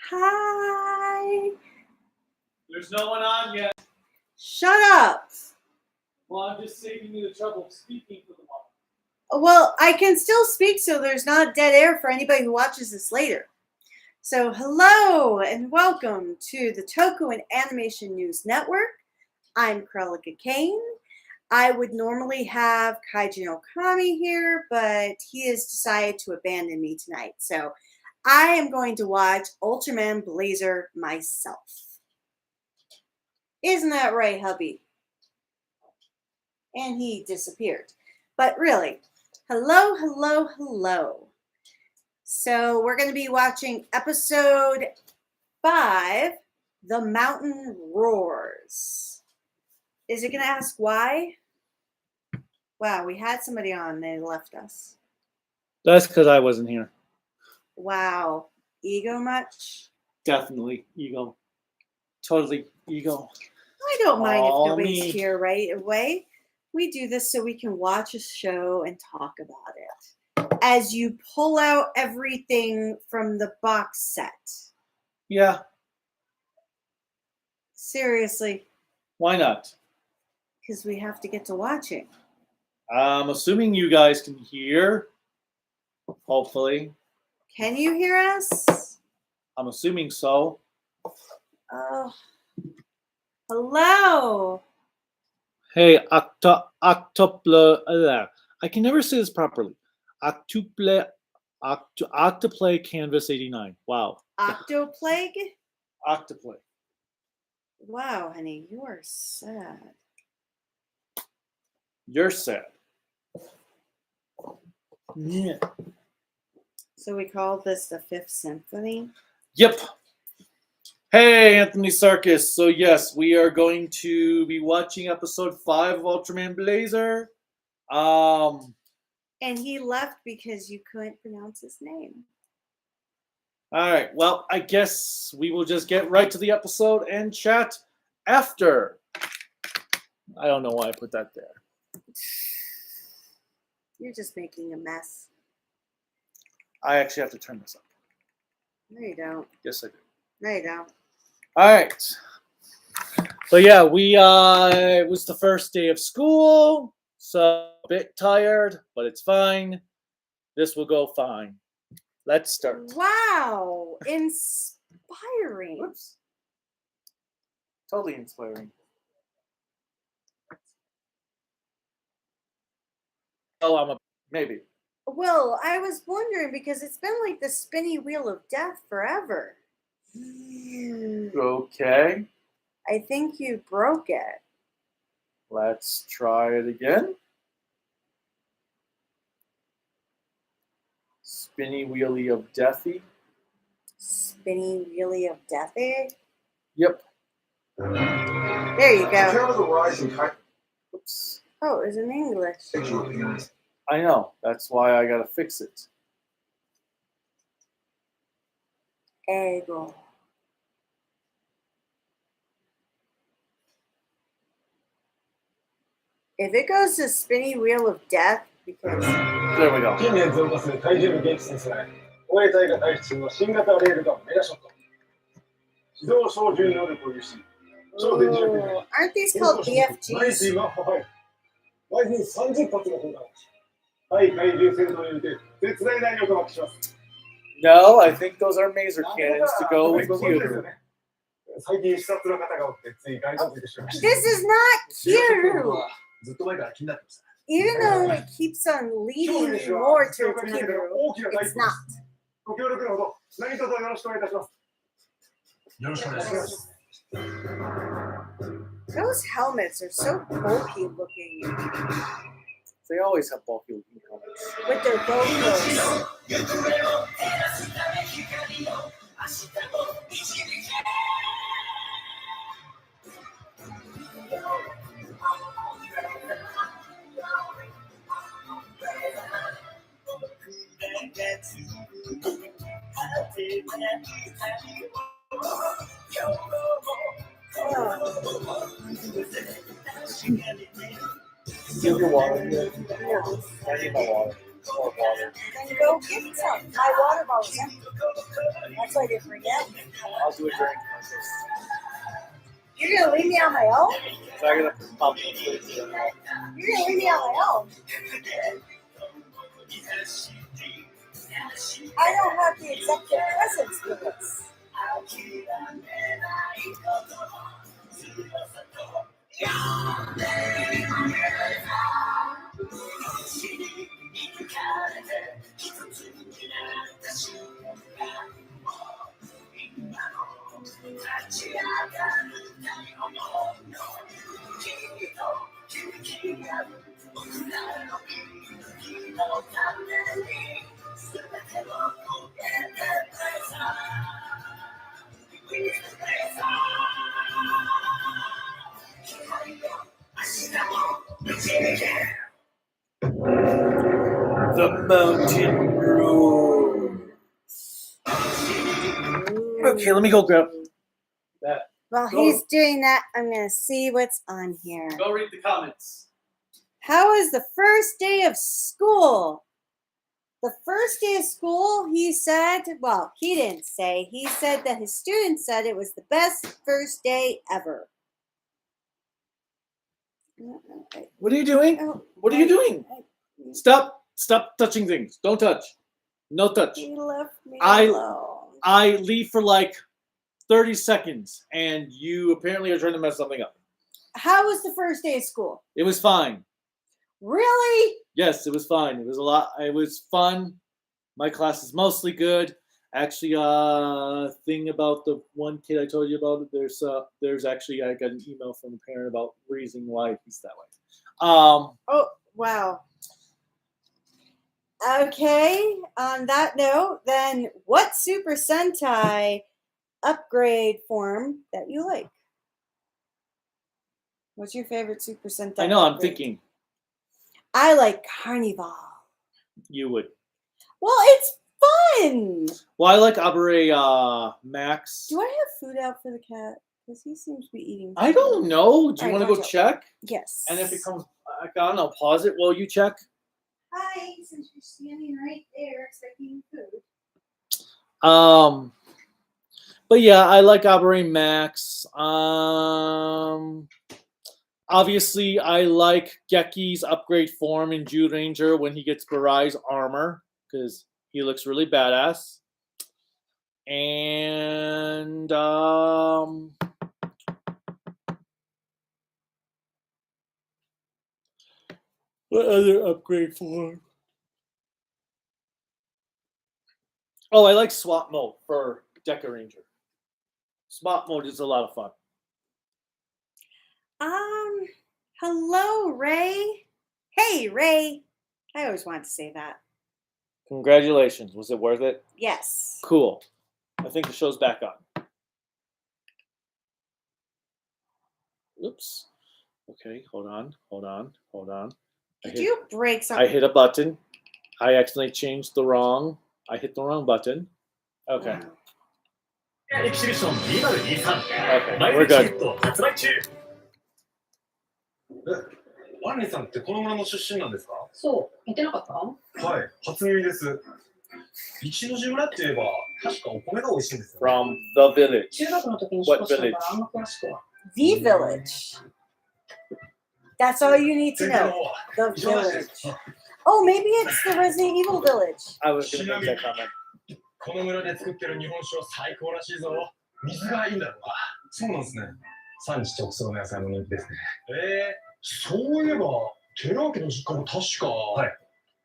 Hi. There's no one on yet. Shut up. Well, I'm just saving you the trouble of speaking for the moment. Well, I can still speak so there's not dead air for anybody who watches this later. So, hello and welcome to the Toku and Animation News Network. I'm Cruellica Kain. I would normally have Kaiju no Kami here, but he has decided to abandon me tonight. So, I am going to watch Ultraman Blazar myself. Isn't that right, hubby? And he disappeared. But really, hello. So we're going to be watching episode 5, The Mountain Roars. Is it going to ask why? Wow, we had somebody on, they left us. That's because I wasn't here. Wow. Ego much? Definitely ego. Totally ego. I don't mind if nobody's me. here right away. We do this so we can watch a show and talk about it. As you pull out everything from the box set. Yeah. Seriously. Why not? Because we have to get to watching. I'm assuming you guys can hear. Hopefully. Can you hear us? I'm assuming so. Oh. Hello. Hey, octoplay. I can never say this properly. Octoplay Canvas 89. Wow. Octoplague? Octoplay. Wow, honey, you are sad. You're sad. Yeah. So we call this the 5th Symphony? Yep. Hey, Anthony Sarkis. So yes, we are going to be watching episode 5 of Ultraman Blazar. And he left because you couldn't pronounce his name. All right. Well, I guess we will just get right to the episode and chat after. I don't know why I put that there. You're just making a mess. I actually have to turn this up. No, you don't. Yes, I do. No, you don't. All right. So yeah, it was the first day of school, so a bit tired, but it's fine. This will go fine. Let's start. Wow, inspiring. Whoops. Totally inspiring. Oh, maybe. Well, I was wondering because it's been like the spinny wheel of death forever. Okay. I think you broke it. Let's try it again. Spinny wheelie of deathy. Spinny wheelie of deathy? Yep. There you go. Oops. Oh, it's in English. I know. That's why I gotta fix it. Ego. If it goes to spinny wheel of death, because there we go. 近年増加する怪獣の撃戦際、護衛隊が退避中の新型レールガンメガショット。自動小銃能力を有し、超電磁力で aren't these called 毎 BFGs? 日が破壊。毎日30発の砲弾。対怪獣戦闘において絶大な威力を発揮します。No, I think those are maser cannons to go with you. 最近視察の方が多くてついガイドついてしまいました。 This is not cute! ずっと前から気になってました。 Even though it keeps on leading me more to Kiru, it's not. ご協力のほど何卒よろしくお願いいたします。よろしくお願いします。 Those helmets are so bulky looking They always have bulky looking helmets. with their GoPros. Give your water. No. I need my water. more water. Then go get some. My water bottle's empty. That's why I didn't bring it. I'll do a drink. You're gonna leave me on my own? So I gotta pop it. You're gonna leave me on my own? I don't have the executive presence for this. The mountain room. Okay, let me go grab that. While he's doing that, I'm gonna see what's on here. Go read the comments. How was the first day of school? The first day of school, he said, well, he didn't say, he said that his students said it was the best first day ever. What are you doing? Oh, What are you doing? Stop touching things. Don't touch. No touch. He left me I- alone. I leave for like 30 seconds and you apparently are trying to mess something up. How was the first day of school? It was fine. Really? Yes, it was fine. It was fun. My class is mostly good. Actually, thing about the one kid I told you about, there's actually, I got an email from a parent about reason why he's that way. Oh, wow. Okay, on that note, then what Super Sentai upgrade form that you like? What's your favorite Super Sentai? I know, I'm upgrade? thinking I like Carnival. you would. Well, it's fun. Well, I like Abure Max. Do I have food out for the cat? Because he seems to be eating. I don't know. Do you All want right, to go watch out. check? Yes. And if it comes back on, I'll pause it while you check. Hi, since you're standing right there expecting food. But yeah, I like Abure Max. Obviously, I like Geki's upgrade form in Jude Ranger when he gets Barai's armor because he looks really badass. And what other upgrade form? Oh, I like swap mode for Deca Ranger. Swap mode is a lot of fun. Hello, Ray. Hey, Ray. I always wanted to say that. Congratulations. Was it worth it? Yes. Cool. I think the show's back on. Oops. Okay, hold on. Did you break something? I hit a button. I accidentally changed the wrong. I hit the wrong button. Okay. Wow. Okay, we're good. アンリさんってこの村の出身なんですか？そう、言ってなかった？はい、初耳です。一ノ寺村って言えば確かお米が美味しいんですよね。 From the village. 中学の時に引っ越したからあんま詳しくは。The village. That's all you need to 先生の know. 方は The 忙しいで village. す。 Oh, maybe it's the Resident Evil village. I was going to make that comment. この村で作ってる日本酒は最高らしいぞ。水がいいんだろうな。そうなんですね。産地直送の野菜も人気ですね。そういえば寺脇の実家も確か、はい、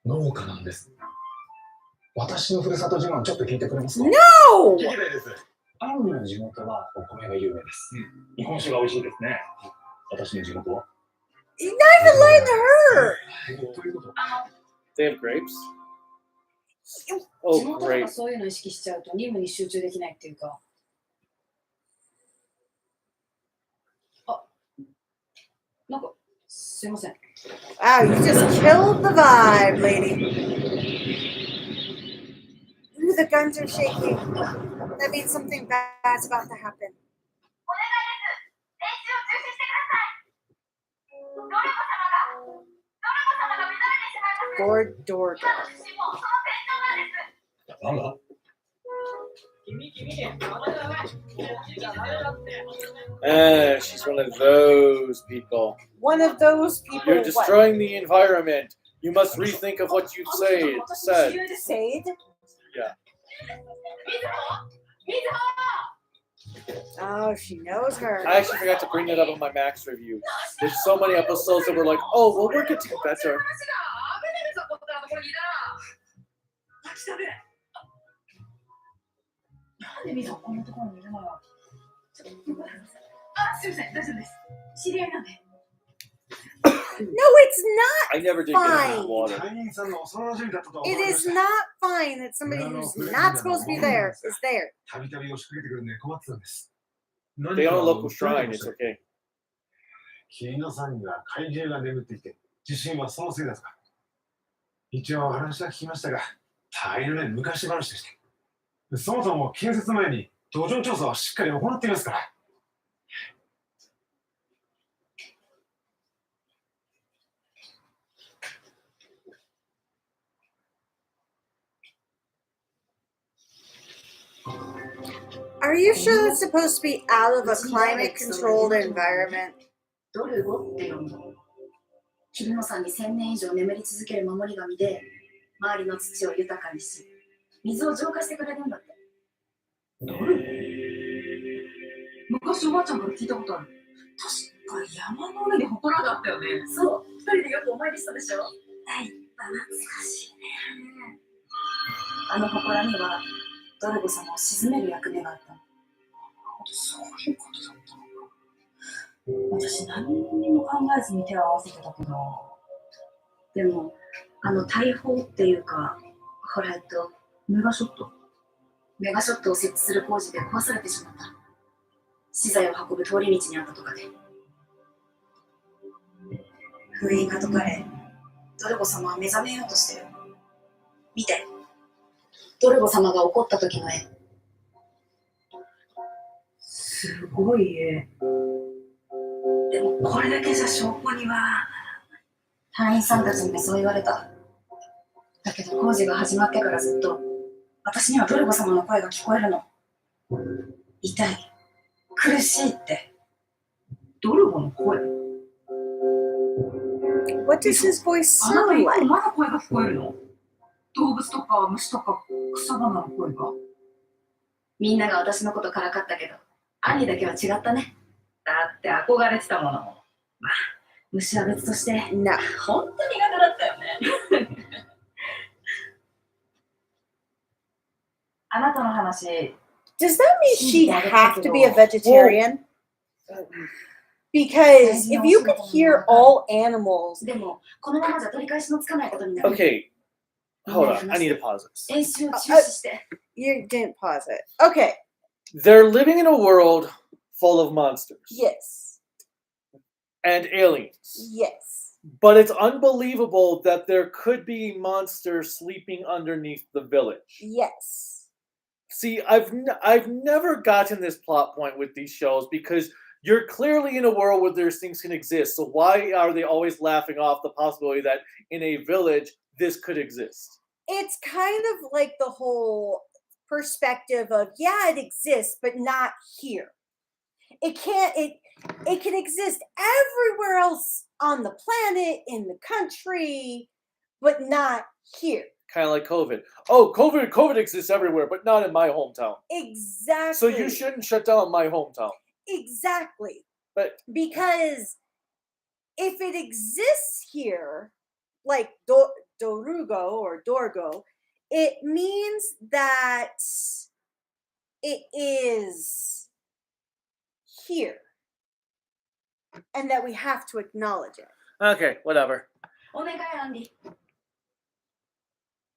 農家なんです。私のふるさと自慢ちょっと聞いてくれますか？ No! 聞きたいです。アンの地元はお米が有名です。日本酒が美味しいですね。私の地元は You're not even letting her. ということ。 They have grapes? 地 Oh, 元とか great. そういうの意識しちゃうと任務に集中できないっていうか。あ、なんかすいません。 Wow, you just killed the vibe, lady. Ooh, the guns are shaking. That means something bad's about to happen. Gordorgo. なんだ She's one of those people. One of those people. You're destroying the environment. You must rethink of what you've said. Said? Yeah. Oh, she knows her. I actually forgot to bring that up in my Max review. There's so many episodes that were like, oh, well, we're getting better. なんで水をこんなところにいるのよ。ちょっとあ、すみません、大丈夫です。知り合いなんで。No, it's I never did get into the water. 隊員さんの幼馴染だったとは not. 思 It いまし is た not fine that somebody who's not supposed to be there is there. たびたび押しかけてくるんで困ってたんです。 They own a local shrine. It's okay. 君のさんには怪獣が眠っていて、地震はそのせいだとか。一応話は聞きましたが、大変な昔話でした。そもそも建設前に土壌調査はしっかり行っていますから。Are you sure that's supposed to be out of a climate-controlled environment? ドルゴって読むの。桐野さんに1000年以上眠り続ける守り神で、周りの土を豊かにし、水を浄化してくれるんだって。ドルゴ？昔おばあちゃんから聞いたことある。確か山の上に祠があったよね。そう、一人でよくお参りしたでしょ。はい、懐かしいね。あの祠にはドルゴ様を鎮める役目があったの。そういうことだったのか。私何にも考えずに手を合わせてたけど。でも、大砲っていうか、ほら、メガショット。メガショットを設置する工事で壊されてしまった。資材を運ぶ通り道にあったとかで。封印が解かれ、ドルゴ様は目覚めようとしてる。見て。ドルゴ様が怒った時の絵。すごい絵。でもこれだけじゃ証拠には。隊員さんたちにもそう言われた。だけど工事が始まってからずっと私にはドルゴ様の声が聞こえるの。痛い、苦しいって。ドルゴの声。 What does his voice あなた sound 今 like? まだ声が聞こえるの？動物とか虫とか草花の声が。みんなが私のことからかったけど、兄だけは違ったね。だって憧れてたもの。まあ、虫は別として、本当に苦手だったよね。あなたの話。Does that mean she have to be a vegetarian? Because if you could hear all animals, でも、このままじゃ取り返しのつかないことになる。 Okay, hold on. I need to pause this. 演習を中止して。you didn't pause it. Okay, They're living in a world full of monsters yes, and aliens. yes. But it's unbelievable that there could be monsters sleeping underneath the village. Yes. See, I've never gotten this plot point with these shows because you're clearly in a world where these things can exist. So why are they always laughing off the possibility that in a village this could exist? It's kind of like the whole perspective of, yeah, it exists, but not here. It can exist everywhere else on the planet, in the country, but not here. Kind of like COVID. Oh, COVID exists everywhere, but not in my hometown. Exactly. So you shouldn't shut down my hometown. Exactly. But because if it exists here, like Dorugo or Dorgo, it means that it is here. And that we have to acknowledge it. okay, whatever. お願い、アンディ。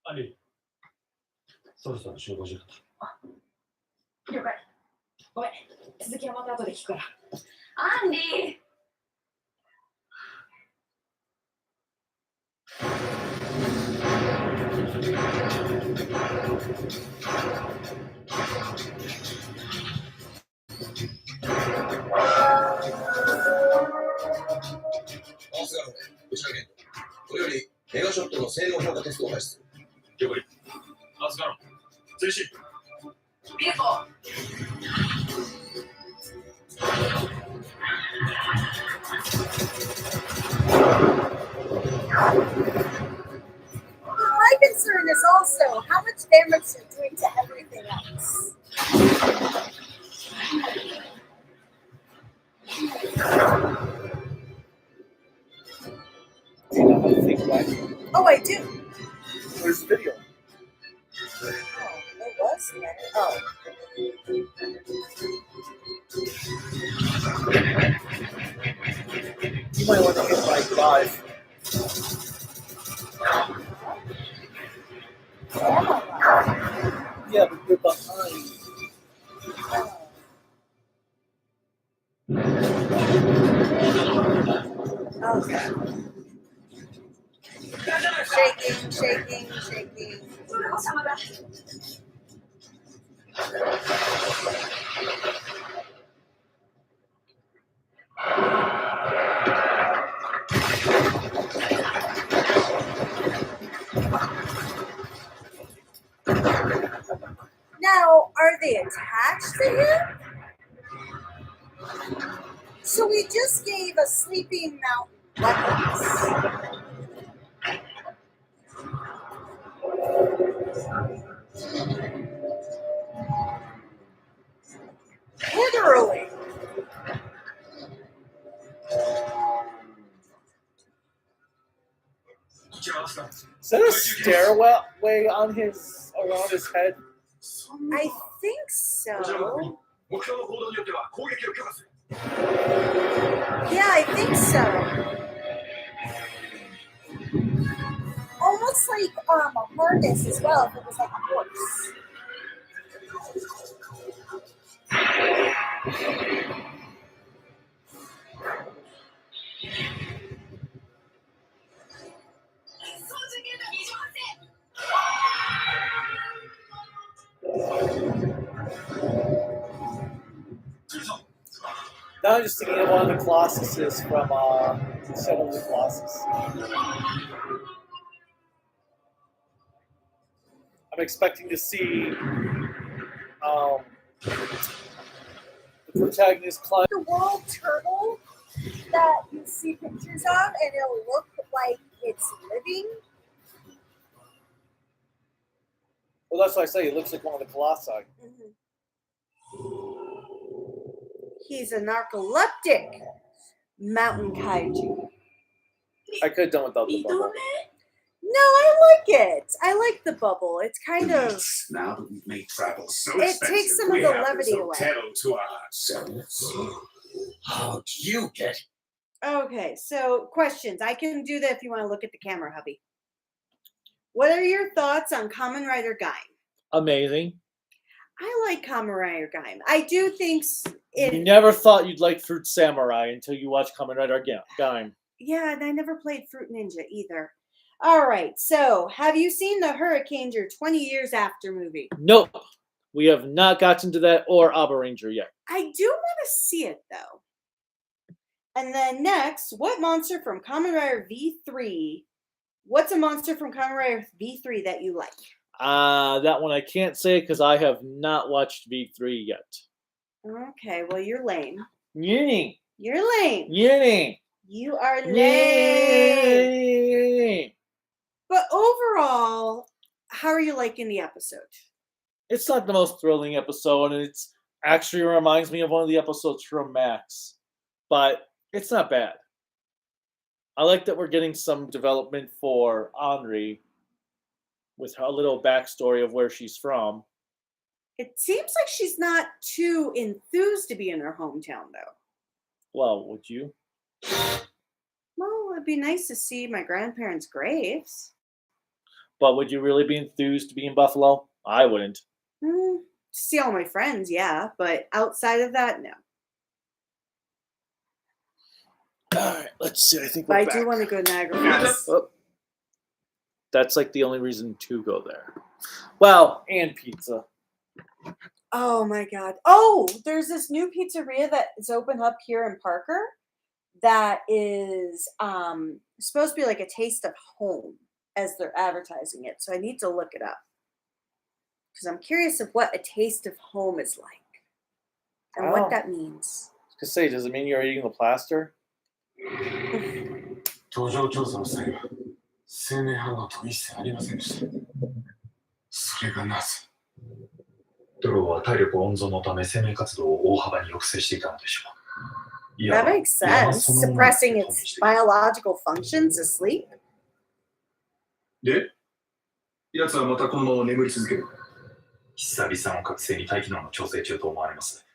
アリー、そろそろ集合時間だ。了解。ごめん。続きはまた後で聞くから。アンディ。これよりメガショットの性能 camera's doing to everything else. Do you know how to think right? Oh, I do. Where's the video? Oh, it was there. Oh. You might want to hit like live. Yeah, but you're behind. Okay. Shaking, shaking, shaking. それお様だ。 Now, are they attached to him? So we just gave a sleeping mountain weapons. Literally. Is that a stairway on his around his head? I think so. Yeah, I think so. Almost like a harness as well, if it was like a horse. Now I'm just thinking of one of the Colossuses from Shadow of the Colossus. I'm expecting to see the protagonist climb. The world turtle that you see pictures of, and it'll look like it's living. Well, that's why I say it looks like one of the Colossi. Mm-hmm. He's a narcoleptic mountain kaiju. I could have done without the bubble. No, I like it. I like the bubble. It's kind of. Now that we've made travel so It expensive, takes some of we the have this levity away. hotel to ourselves. How do you get it? Okay, so questions. I can do that if you want to look at the camera, hubby. What are your thoughts on Kamen Rider Gaim? Amazing. I like Kamen Rider Gaim. I do think You never thought you'd like Fruit Samurai until you watched Kamen Rider Gaim. Yeah, and I never played Fruit Ninja either. All right, so have you seen the Hurricaneer 20 years after movie? Nope. We have not gotten to that or Abba Ranger yet. I do want to see it, though. And then next, what monster from Kamen Rider V3? What's a monster from Kamen Rider V3 that you like? That one I can't say because I have not watched V3 yet. Okay, well, you're lame. Yay! You're lame. Yay! You are lame. Yay! But overall, how are you liking the episode? It's not the most thrilling episode, and it's actually reminds me of one of the episodes from Max. But it's not bad. I like that we're getting some development for Henri with a little backstory of where she's from. It seems like she's not too enthused to be in her hometown, though. Well, would you? Well, it'd be nice to see my grandparents' graves. But would you really be enthused to be in Buffalo? I wouldn't. To see all my friends, yeah. But outside of that, no. All right, let's see. I think But we're I back. do want to go to Niagara Falls. Oh. That's like the only reason to go there. Well, and pizza. Oh my god. Oh, there's this new pizzeria that is open up here in Parker that is supposed to be like a taste of home as they're advertising it. So I need to look it up. Because I'm curious of what a taste of home is like. And what that means. I was gonna say, does it mean you're eating the plaster? 搭乗調査の際は生命反応と一切ありませんでした。それがなぜドローは体力温存のため生命活動を大幅に抑制していたのでしょう。いわ That ば makes sense. そのものを Suppressing 統 its にしていた。 biological functions asleep. で、奴はまたこのまま眠り続ける。久々の覚醒に大気能の調整中と思われます。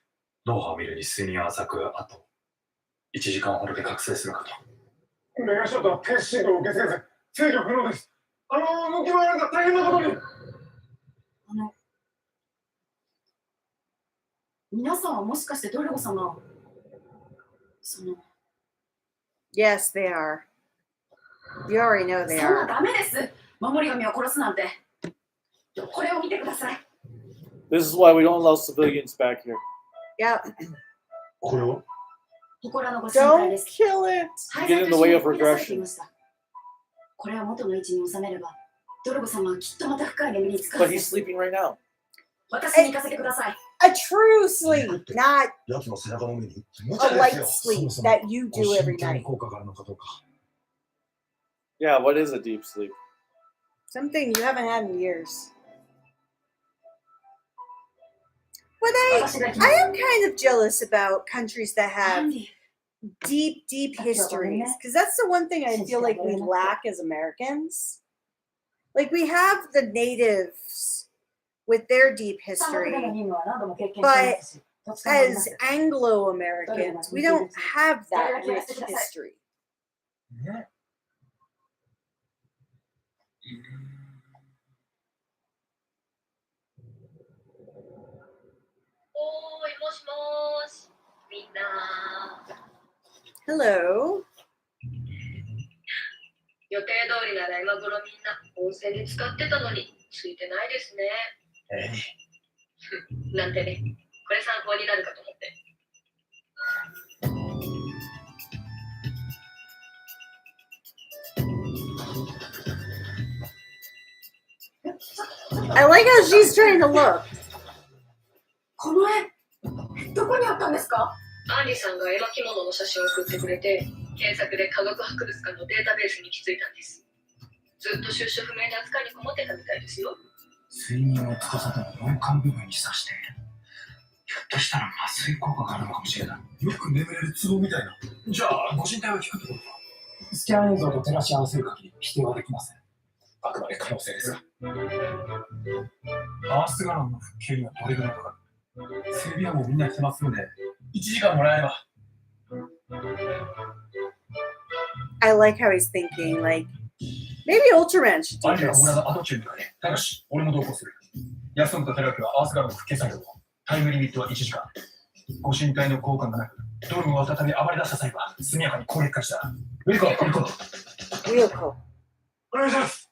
脳波を見るに睡眠は浅く、あと1時間ほどで覚醒するかと。メガショットは停止信号を受け付けず、制御不能です。動き回るが大変なことに。皆さんはもしかしてドルゴ様、その、 Yes, they are. You already know そ they んな are. ダメです。守り神を殺すなんて。これを見てください。 This is why we don't allow civilians back here. Yep. これは祠のご神体で Don't す。 kill it. 廃 Get 材 in と the 一緒 way に of 掘り出されてい regression. ました。これは元の位置に収めれば、ドルゴ様はきっとまた深い眠りにつく But はずで he's す。 sleeping right now. 私に行かせてください。 A true sleep, not 奴の背中の上に無 a 茶で light すよ。 sleep that you do ご every 身体に night. 効果があるのかどうか。 Yeah, what is a deep sleep? Something you haven't had in years. But I 私が行きま I す。 am kind of jealous about countries that ア have ンディ、 deep histories because that's the one thing I feel like we lack as Americans. Like we have the natives with their deep 三国での history. 任務は何度も経験していますし、土地勘もありま As す。 Anglo Americans, we don't have that rich history. ね。おーい、もしもーし。みんな。 Hello. 予定通りなら今頃みんな温泉に使ってたのについてないですね。なんてね、これ参考になるかと思って。 I like how she's trying to look. この絵、どこにあったんですか？アンリさんが絵巻物の写真を送ってくれて、検索で科学博物館のデータベースに行き着いたんです。ずっと収集不明な扱いに困ってたみたいですよ。睡眠を司る脳幹部分に指している。ひょっとしたら麻酔効果があるのかもしれない。よく眠れるツボみたいな。じゃあ、ご身体を聞くってことか。スキャン映像と照らし合わせる限り否定はできません。あくまで可能性ですが。アースガランの復旧にはどれぐらいかかる？整備はもうみんな来てますので、1時間もらえれば。 I like how he's thinking, like, maybe Ultraman should ア do ンリは this. 俺の後中にかね。ただし、俺も同行する。休むと寺脇はアースガランの復旧作業を。タイムリミットは1時間。ご身体の効果がなく、ドルムが再び暴れ出した際は、速やかに攻撃開始だ。ウィルコ、Real cool. お願いします。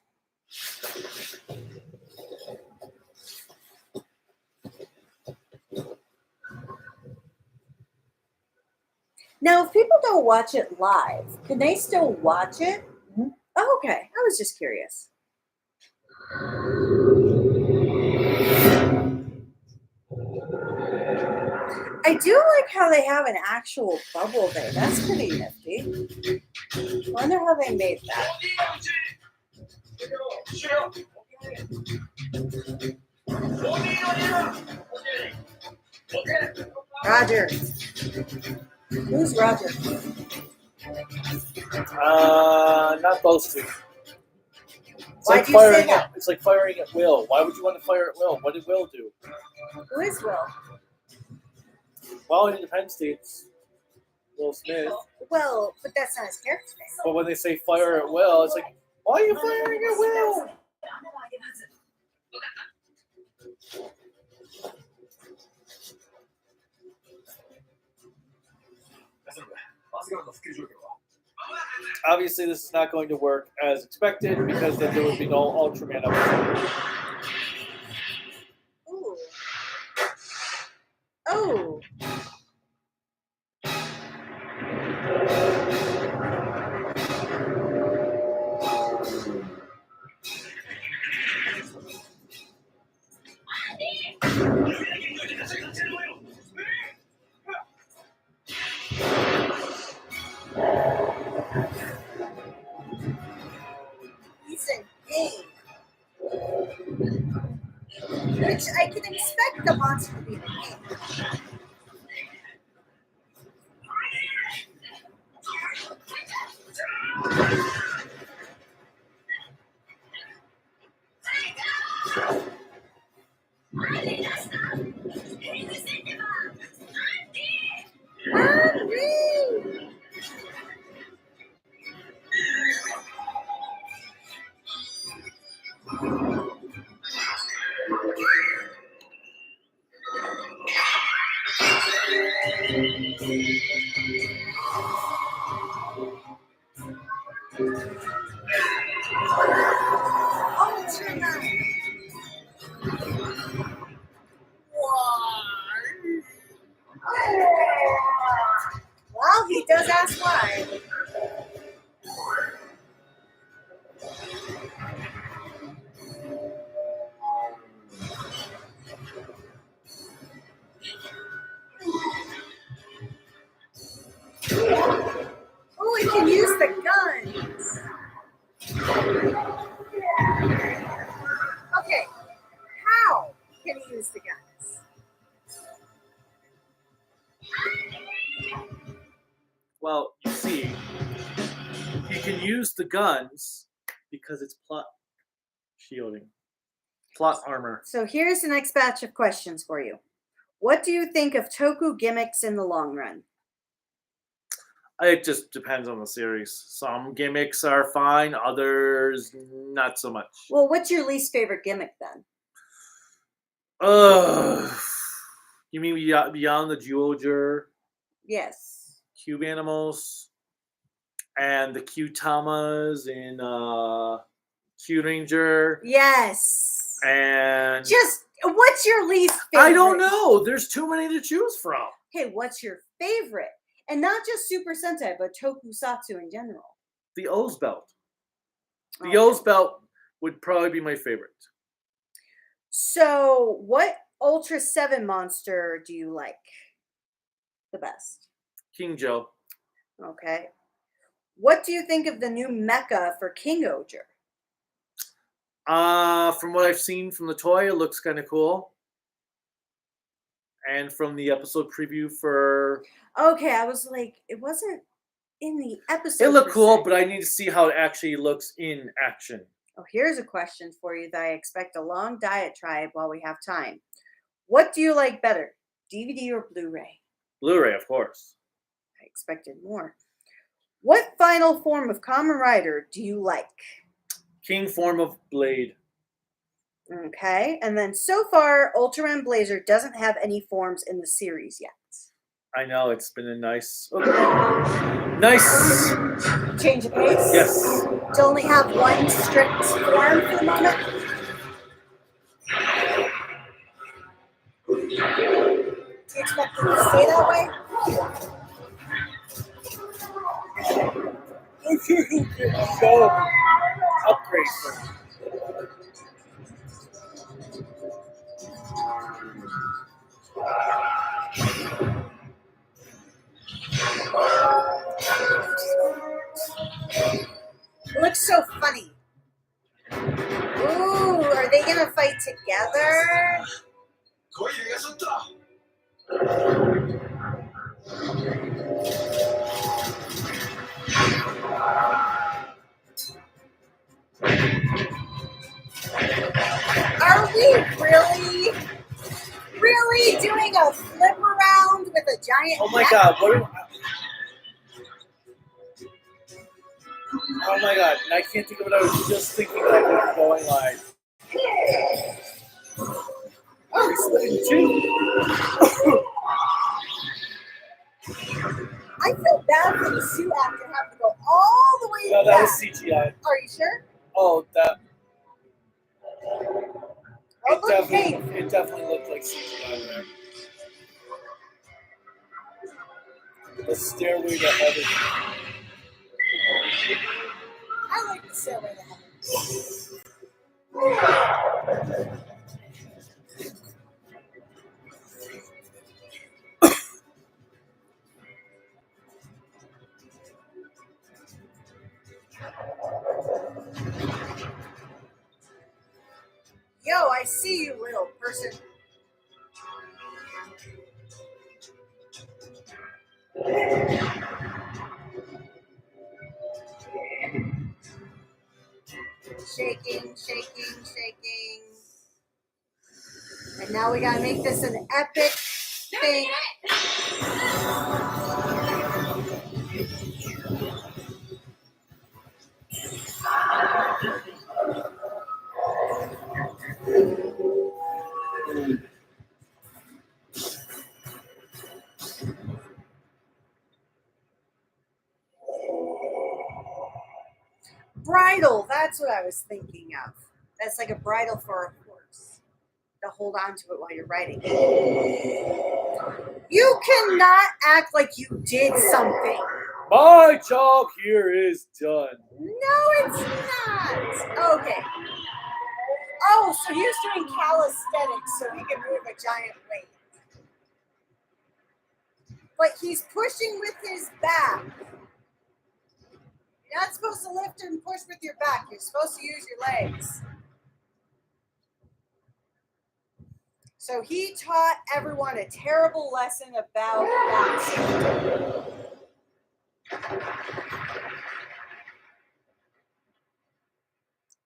Now, if people don't watch it live, can they still watch it? Oh, okay. I was just curious. I do like how they have an actual bubble there. That's pretty nifty. Wonder how they made that. Roger. Who's Roger? Not those two. It's Why'd like you say firing that? it's like firing at will. Why would you want to fire at will? What did Will do? Who is Will? Well, in Independence Day, it's Will Smith. Well, but that's not his character name. But when they say fire at will, it's like, why are you firing at will? アースガランの復旧状況は Obviously, this is not going to work as expected because then there would be no Ultraman episode. Ooh. Oh. He's in pain. which I can expect the monster to be a pain. Ultraman. Well, he does ask why. Oh, he can use the guns. Okay, how can he use the guns? Well, you see, he can use the guns because it's plot shielding, plot armor. So here's the next batch of questions for you. What do you think of Toku gimmicks in the long run? It just depends on the series. Some gimmicks are fine, others not so much. Well, what's your least favorite gimmick then? You mean beyond the Geoger, Yes. cube animals, and the Q-Tamas in Q Ranger, Yes. and Just, what's your least favorite? I don't know. There's too many to choose from. Hey, what's your favorite? And not just Super Sentai, but Tokusatsu in general. The O's belt. The Okay. O's belt would probably be my favorite. So, what Ultra 7 monster do you like the best? King Joe. Okay. What do you think of the new mecha for King Oger? From what I've seen from the toy, it looks kind of cool. And from the episode preview for... Okay, I was like, it wasn't in the episode. It looked per cool, se. but I need to see how it actually looks in action. Oh, here's a question for you that I expect a long diatribe while we have time. What do you like better, DVD or Blu-ray? Blu-ray, of course. I expected more. What final form of Kamen Rider do you like? King form of Blade. Okay, and then so far, Ultraman Blazar doesn't have any forms in the series yet. I know, it's been a nice... Nice! Change of pace? Yes. To only have one strict form for the moment? Do you expect it to stay that way? So, upgrade first. It looks so funny. Ooh, are they gonna fight together? Are we really doing a flip around with a giant Oh my neck? god, oh my god, and I can't think of what I was just thinking of when going live. Oh, he's splitting two. I feel bad for the suit actor having to go all the way No, back. that was CGI. Are you sure? Oh, that. Oh, look, hey. It definitely looked like CGI there. The stairway to heaven. I like the stairway to heaven. Yo, I see you, little person. Shaking, shaking, shaking. And now we gotta make this an epic thing. Bridle, that's what I was thinking of. That's like a bridle for a horse. To hold on to it while you're riding. You cannot act like you did something. My job here is done. No, it's not. Okay. Oh, so he's doing calisthenics so he can move a giant weight. But he's pushing with his back. You're not supposed to lift and push with your back. You're supposed to use your legs. So he taught everyone a terrible lesson about boxing.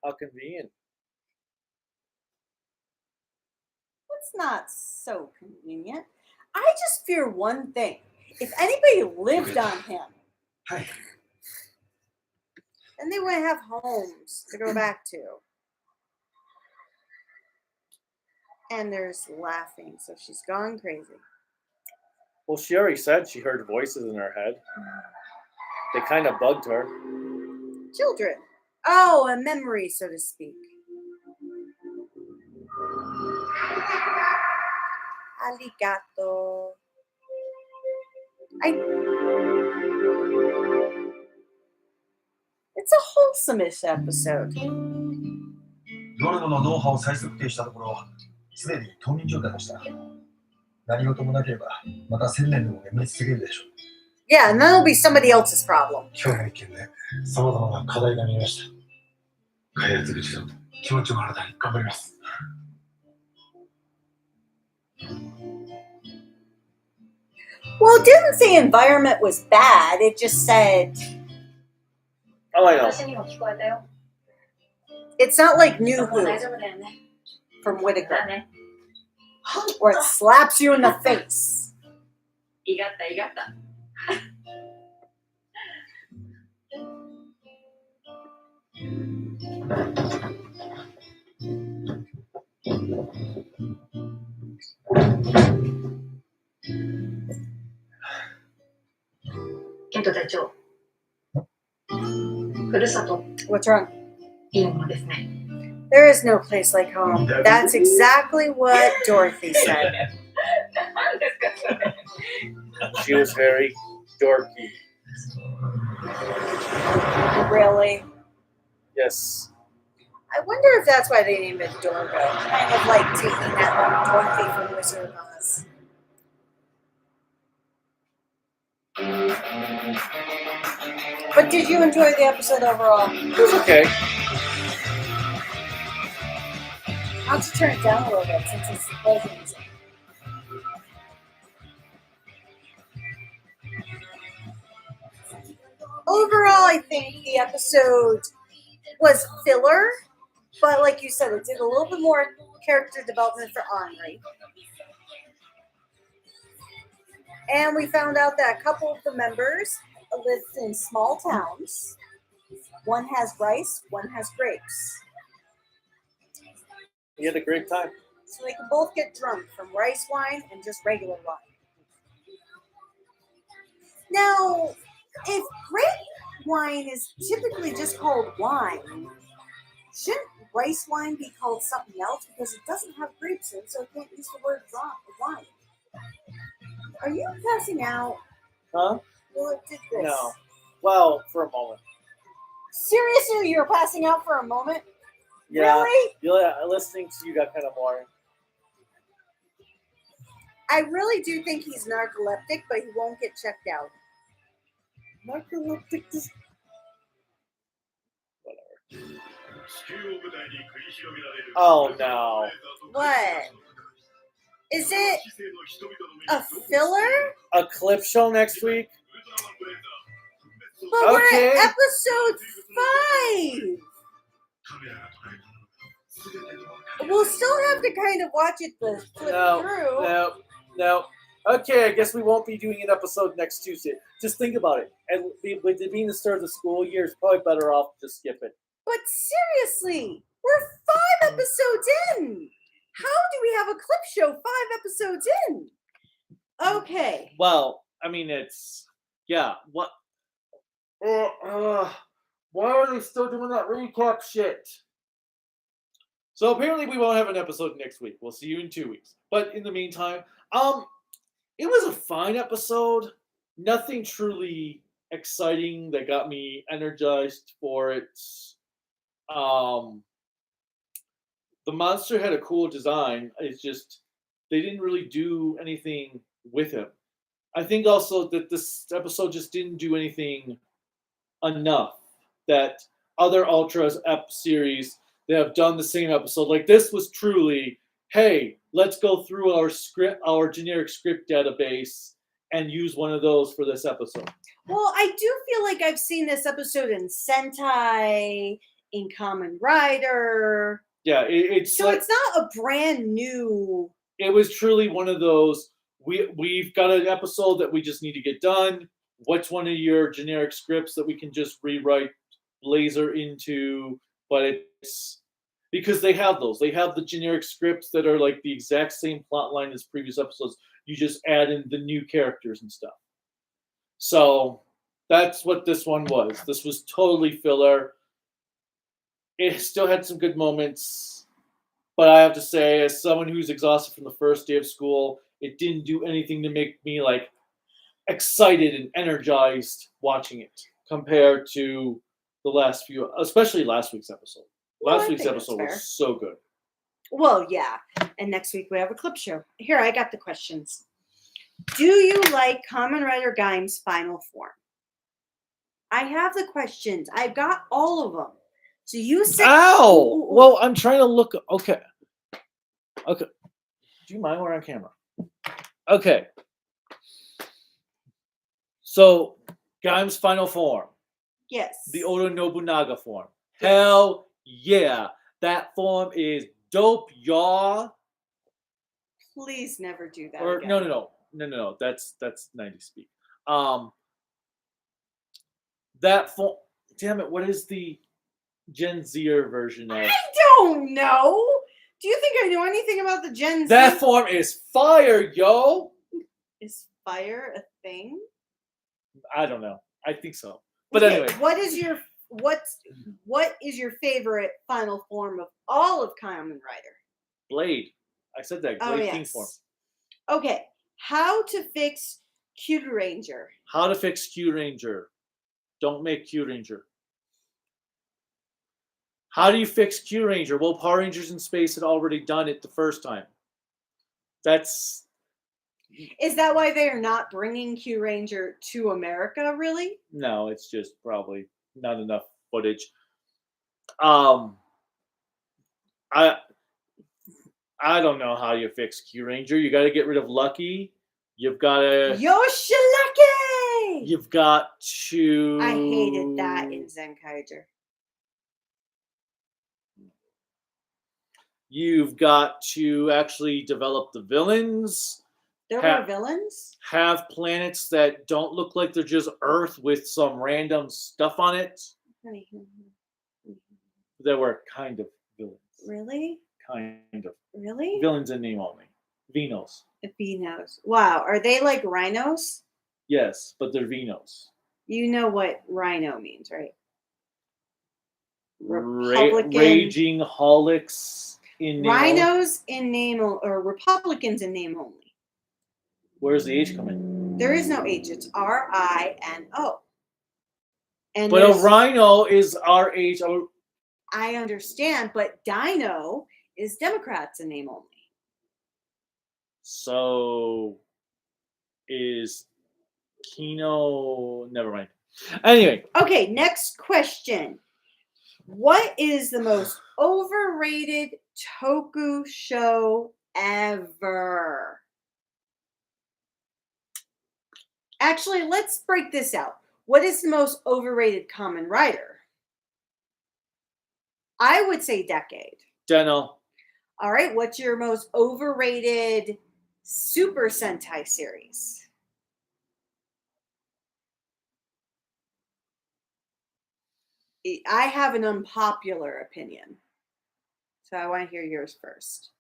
How convenient. It's not so convenient. I just fear one thing. If anybody lived on him, Hi. then they wouldn't have homes to go back to. And there's laughing, so she's gone crazy. Well, she already said she heard voices in her head. They kind of bugged her. Children. Oh, a memory, so to speak. Arigato. It's a wholesome-ish episode. ドルドの脳波を再測定したところ、すでに冬眠状態でした。何事もなければ、また1000年でも眠り続けるでしょう。Yeah, and that'll be somebody else's problem. 今日の一件で、様々な課題が見えました。開発口と気持ちを新たに頑張ります。Well, it didn't say environment was bad. It just said... Oh, I know. 私にも聞こえたよ。 It's not like New もう Who 大丈夫だよね。 from Whitaker, だね。 where it slaps you in the face. いがったいがった。ケント隊長。ふるさと What's wrong? いいものですね。 There is no place like home. That's exactly what Dorothy said. 何ですかそれ。 She was very dorky. Really? Yes. I wonder if that's why they named it Dorgo. Kind of like taking that one Dorothy from Wizard of Oz. But did you enjoy the episode overall? It was okay. I'll have to turn it down a little bit since it's the closing music. Overall, I think the episode was filler, but like you said, it did a little bit more character development for Henri. And we found out that a couple of the members lived in small towns. One has rice, one has grapes. We had a great time. So they can both get drunk from rice wine and just regular wine. Now, if grape wine is typically just called wine, shouldn't rice wine be called something else? Because it doesn't have grapes in it, so it can't use the word wine. Are you passing out? Huh? Well, it did this. No. Well, for a moment. Seriously, you were passing out for a moment? Yeah. Really? Yeah, listening to you got kind of boring. I really do think he's narcoleptic, but he won't get checked out. Narcoleptic. Whatever. Oh no. What? Is it a filler? A clip show next week? But we're Okay. at episode 5. We'll still have to kind of watch it flip through. No. Okay, I guess we won't be doing an episode next Tuesday. Just think about it. And with it being the start of the school year, it's probably better off to just skip it. But seriously, we're 5 episodes in. How do we have a clip show 5 episodes in? Okay. Well, I mean, it's what? Why are they still doing that recap shit? So apparently we won't have an episode next week. We'll see you in 2 weeks. But in the meantime, it was a fine episode. Nothing truly exciting that got me energized for it. The monster had a cool design. It's just they didn't really do anything with him. I think also that this episode just didn't do anything enough. That other Ultras series that have done the same episode, like this was truly, hey, let's go through our generic script database and use one of those for this episode. Well, I do feel like I've seen this episode in Sentai, in Kamen Rider. Yeah, it's so it's not a brand new. It was truly one of those. We've got an episode that we just need to get done. What's one of your generic scripts that we can just rewrite Blazar into? But it's because they have those. They have the generic scripts that are like the exact same plot line as previous episodes. You just add in the new characters and stuff. So that's what this one was. This was totally filler. It still had some good moments. But I have to say, as someone who's exhausted from the first day of school, it didn't do anything to make me like excited and energized watching it compared to the last few, especially last week's episode. Last week's episode was so good. Well, yeah. And next week we have a clip show. Here, I got the questions. Do you like Kamen Rider Gaim's final form? I have the questions. I've got all of them. So you said. Ow! Well, I'm trying to look. Okay. Do you mind we're on camera? Okay. So, Gaim's final form. Yes. The Oda Nobunaga form. Hell yeah. That form is dope, y'all. Please never do that. Or again. No. That's 90 speak. That form. Damn it, what is the Gen Zer version of? I don't know. Do you think I know anything about the Gen Z? That form is fire, yo. Is fire a thing? I don't know. I think so. But Okay, anyway. what is your favorite final form of all of Kamen Rider? Blade. I said that. Blade King form. Okay. How to fix Q Ranger? How to fix Q Ranger. Don't make Q Ranger. How do you fix Q Ranger? Well, Power Rangers in Space had already done it the first time. Is that why they are not bringing Q Ranger to America, really? No, it's just probably not enough footage. I don't know how you fix Q Ranger. You got to get rid of Lucky. You've got to... Yoshilake! You've got to... I hated that in Zenkaiger. You've got to actually develop the villains. There were villains? Have planets that don't look like they're just Earth with some random stuff on it. There were kind of villains. Really? Kind of. Really? Villains in name only. Venos. Venos. Wow. Are they like rhinos? Yes, but they're Venos. You know what rhino means, right? Raging holics in name Rhinos in name or Republicans in name only. Where's the H come in? There is no H. It's RINO. And but a rhino is RH. I understand, but Dino is Democrats in name only. So is Kino? Never mind. Anyway. Okay, next question. What is the most overrated Toku show ever? Actually, let's break this out. What is the most overrated Kamen Rider? I would say Decade. Deno. All right, what's your most overrated Super Sentai series? I have an unpopular opinion. So I want to hear yours first.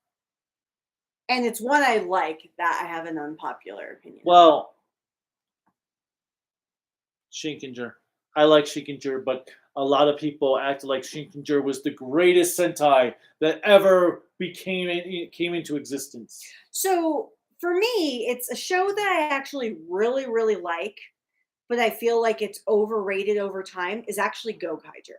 And it's one I like that I have an unpopular opinion. Well, Shinkenger. I like Shinkenger, but a lot of people act like Shinkenger was the greatest Sentai that ever came into existence. So for me, it's a show that I actually really, really like, but I feel like it's overrated over time, is actually Gokaiger.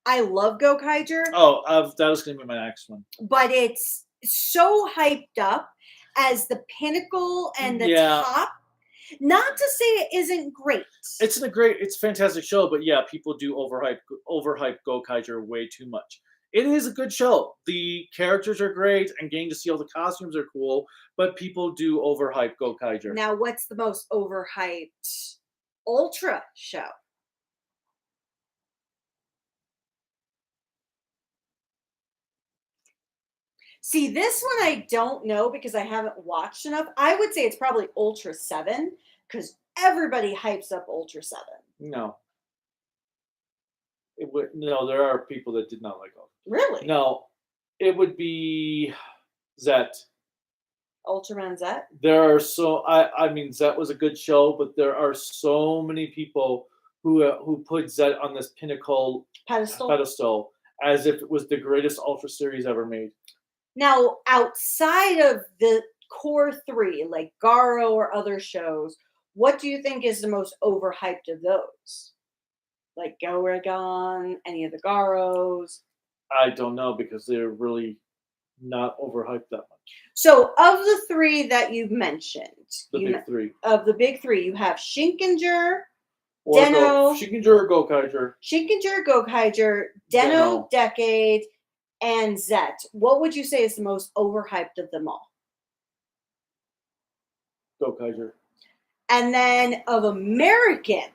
I love Gokaiger. Oh, that was going to be my next one. But it's so hyped up as the pinnacle and the top. Not to say it isn't great. It's a fantastic show, but yeah, people do overhype Gokaiger way too much. It is a good show. The characters are great, and getting to see all the costumes are cool, but people do overhype Gokaiger. Now, what's the most overhyped Ultra show? See, this one I don't know because I haven't watched enough. I would say it's probably Ultra 7 because everybody hypes up Ultra 7. No. No, there are people that did not like it. Really? No. It would be Zet. Ultraman Zet? There are I mean, Zet was a good show, but there are so many people who put Zet on this pinnacle pedestal as if it was the greatest Ultra series ever made. Now, outside of the core three, like Garo or other shows, what do you think is the most overhyped of those? Like Goregon, any of the Garos? I don't know because they're really not overhyped that much. So, of the three that you've mentioned, big three. Of the big three, you have Shinkenger, Deno, Shinkenger or Gokaiger. Shinkenger, Gokaiger, Deno, Decade, and Zet. What would you say is the most overhyped of them all? Gokaiger. And then of American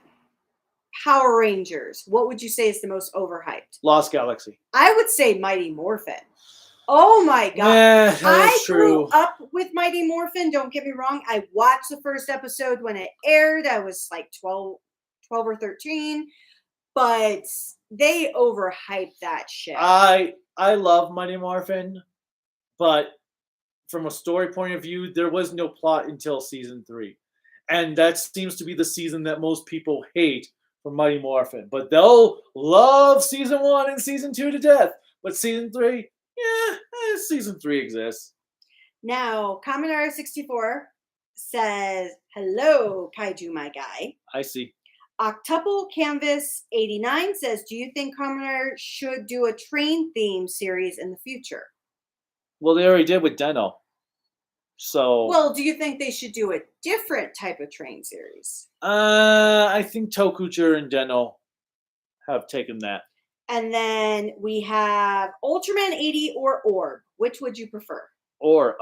Power Rangers, what would you say is the most overhyped? Lost Galaxy. I would say Mighty Morphin. Oh my god. I grew up with Mighty Morphin, don't get me wrong. I watched the first episode when it aired. I was like 12 or 13. But they overhyped that shit. I love Mighty Morphin, but from a story point of view, there was no plot until season 3. And that seems to be the season that most people hate for Mighty Morphin. But they'll love season 1 and season 2 to death. But season 3, season 3 exists. Now, Kamen 64 says, hello, Kaiju, my guy. I see. Octuple Canvas 89 says, do you think Kamen should do a train theme series in the future? Well, they already did with Deno. So. Well, do you think they should do a different type of train series? I think Tokuger and Deno have taken that. And then we have Ultraman 80 or Orb. Which would you prefer? Orb,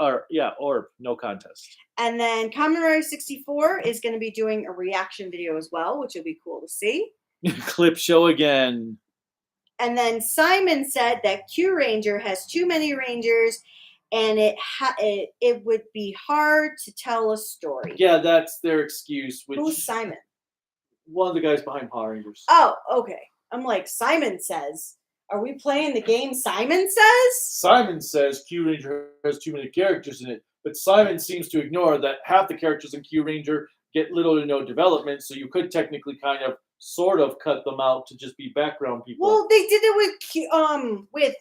no contest. And then Kamen 64 is going to be doing a reaction video as well, which will be cool to see. Clip show again. And then Simon said that Q Ranger has too many Rangers, and it would be hard to tell a story. Yeah, that's their excuse. Who's Simon? One of the guys behind Power Rangers. Oh, okay. I'm like, Simon says. Are we playing the game Simon says? Simon says Q Ranger has too many characters in it, but Simon seems to ignore that half the characters in Q Ranger get little to no development, so you could technically kind of sort of cut them out to just be background people. Well, they did it with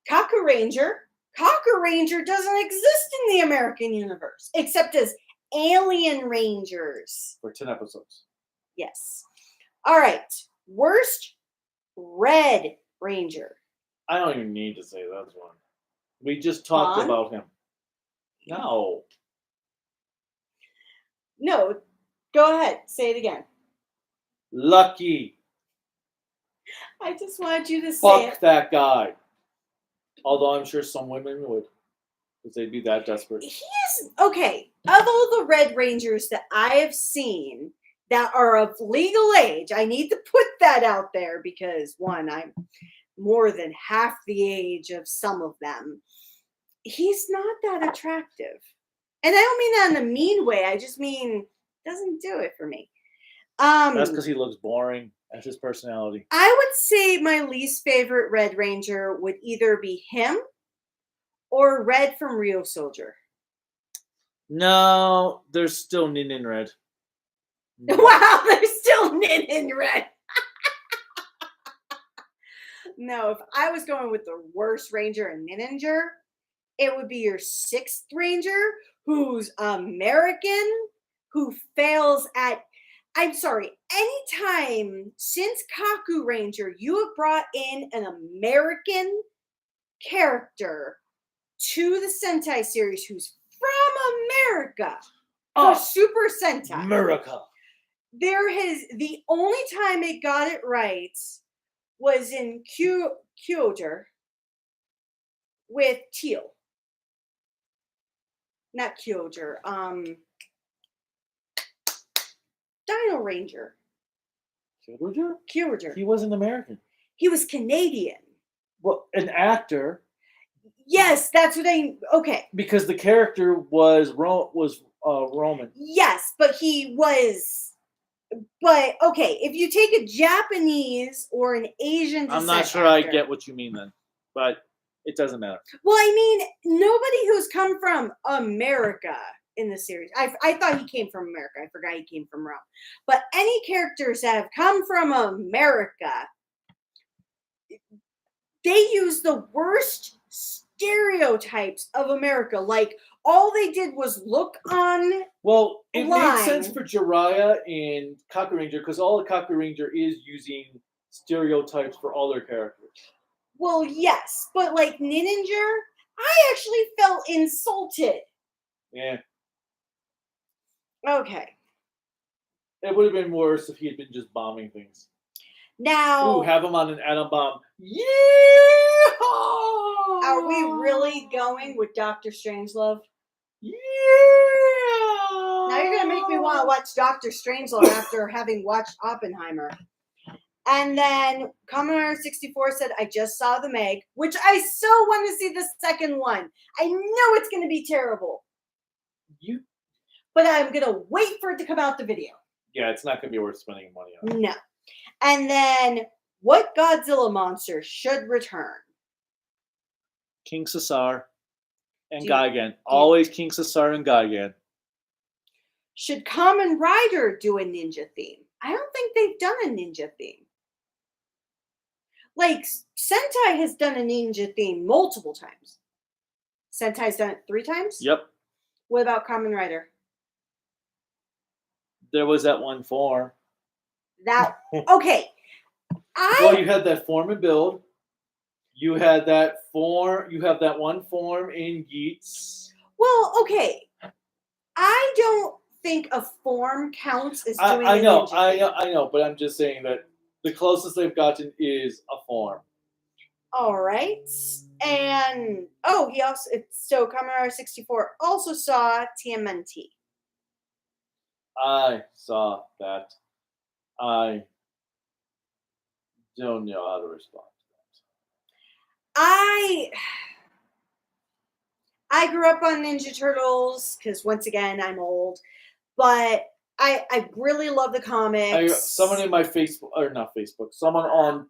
Kaku Ranger. Kaku Ranger doesn't exist in the American universe, except as alien rangers. For 10 episodes. Yes. All right. Worst Red Ranger. I don't even need to say that one. We just talked about him. No. No. Go ahead. Say it again. Lucky. I just wanted you to say Fuck it. that guy. Although I'm sure some women would, because they'd be that desperate. He is okay. Of all the Red Rangers that I have seen that are of legal age, I need to put that out there because one, I'm more than half the age of some of them. He's not that attractive. And I don't mean that in a mean way. I just mean doesn't do it for me. That's because he looks boring. That's his personality. I would say my least favorite Red Ranger would either be him or Red from Rio Soldier. No, there's still Nin in Red. No. Wow, there's still Nin in Red. No, if I was going with the worst Ranger and Ninja, it would be your sixth Ranger who's American, who fails at. I'm sorry, anytime since Kaku Ranger, you have brought in an American character to the Sentai series who's from America for Super Sentai. America. The only time it got it right was in Kyoger with Teal. Not Kyoger. Dino Ranger. Kyoger. He wasn't American. He was Canadian. Well, an actor. Yes, that's what I. Okay. Because the character was Roman. Yes, but he was. But okay, if you take a Japanese or an Asian descent I'm not sure actor, I get what you mean then, but it doesn't matter. Well, I mean, nobody who's come from America in the series. I thought he came from America. I forgot he came from Rome. But any characters that have come from America, they use the worst stereotypes of America. Like, all they did was look on. Well, it line. makes sense for Jiraiya and Kaku Ranger because all the Kaku Ranger is using stereotypes for all their characters. Well, yes, but like Ninja, I actually felt insulted. Yeah. Okay. It would have been worse if he had been just bombing things. Now, Ooh, have him on an atom bomb. Yeah. Are we really going with Dr. Strangelove? Yeah. Now you're gonna make me want to watch Dr. Strangelove after having watched Oppenheimer. And then Commodore 64 said, I just saw the Meg, which I so want to see the second one. I know it's going to be terrible. But I'm going to wait for it to come out the video. Yeah, it's not going to be worth spending money on. No. And then, what Godzilla monster should return? King Caesar and Gigan. Always King Caesar and Gigan. Should Kamen Rider do a ninja theme? I don't think they've done a ninja theme. Like, Sentai has done a ninja theme multiple times. Sentai's done it 3 times? Yep. What about Kamen Rider? There was that one form. Okay. Well, you had that form and build. You had that form. You have that one form in Yeats. Well, okay. I don't think a form counts as doing I know, a ninja theme. I know, but I'm just saying that the closest they've gotten is a form. All right. And, so Kamen 64 also saw TMNT. I saw that. I don't know how to respond to I grew up on Ninja Turtles because, once again, I'm old. But I really love the comics. Someone in my Facebook, or not Facebook, someone on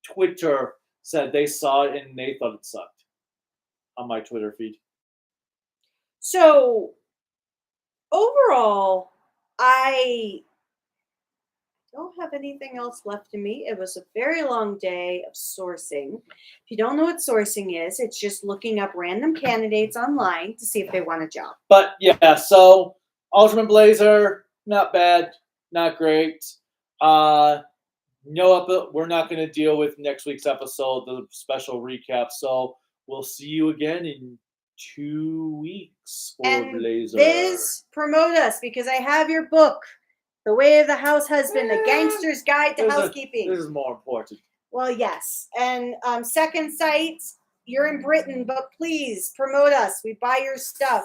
Twitter said they saw it and they thought it sucked on my Twitter feed. So, overall, I don't have anything else left in me. It was a very long day of sourcing. If you don't know what sourcing is, it's just looking up random candidates online to see if they want a job. But yeah, so Ultraman Blazar, not bad, not great. We're not going to deal with next week's episode, the special recap. So we'll see you again in 2 weeks for Blazar. Biz, promote us because I have your book, The Way of the House Husband, The Gangster's Guide to Housekeeping. This is more important. Well, yes. And second site, you're in Britain, but please promote us. We buy your stuff.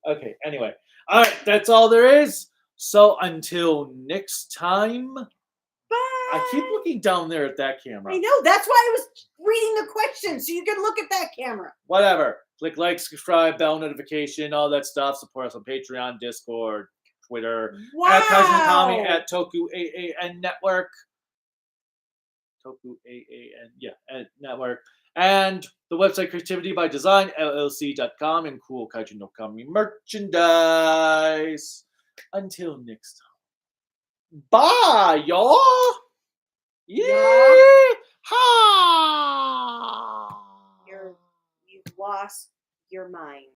Okay, anyway. All right, that's all there is. So until next time, Bye. I keep looking down there at that camera. I know. That's why I was reading the question, so you can look at that camera. Whatever. Click like, subscribe, bell notification, all that stuff. Support us on Patreon, Discord, Twitter. Wow. At Kaiju Kami at Toku AAN Network. Toku AAN, yeah, and Network. And the website Creativity by Design, LLC.com, and cool Kaiju no Kami merchandise. Until next time. Bye, y'all. Yeah. Ha. You've lost your mind.